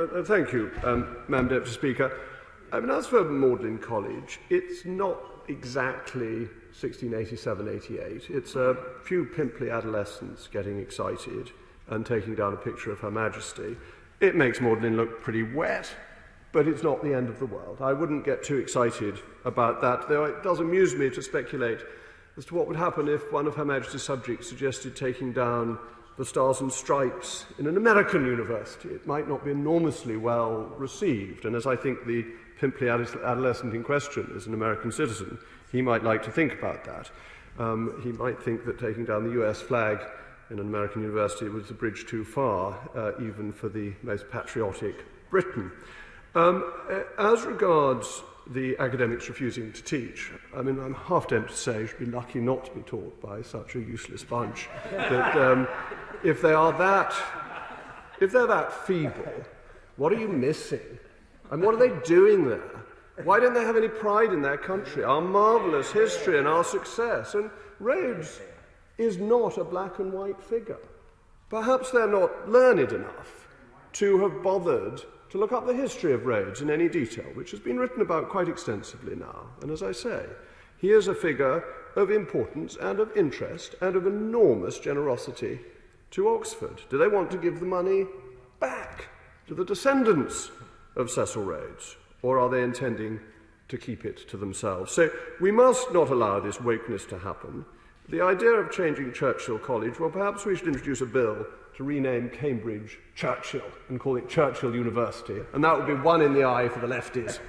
Thank you, Madam Deputy Speaker. As for Magdalen College, it's not exactly 1687-88. It's a few pimply adolescents getting excited and taking down a picture of Her Majesty. It makes Magdalen look pretty wet, but it's not the end of the world. I wouldn't get too excited about that, though it does amuse me to speculate as to what would happen if one of Her Majesty's subjects suggested taking down the Stars and Stripes in an American university. It might not be enormously well received, and as I think the pimply adolescent in question is an American citizen, he might like to think about that. He might think that taking down the US flag in an American university was a bridge too far, even for the most patriotic Britain. As regards the academics refusing to teach, I'm half tempted to say you should be lucky not to be taught by such a useless bunch. That if they're that feeble, what are you missing? And what are they doing there? Why don't they have any pride in their country, our marvellous history and our success? And Rhodes is not a black and white figure. Perhaps they're not learned enough to have bothered to look up the history of Rhodes in any detail, which has been written about quite extensively now. And as I say, he is a figure of importance and of interest and of enormous generosity to Oxford. Do they want to give the money back to the descendants of Cecil Rhodes, or are they intending to keep it to themselves? So we must not allow this wokeness to happen. The idea of changing Churchill College, well, perhaps we should introduce a bill to rename Cambridge Churchill and call it Churchill University, and that would be one in the eye for the lefties.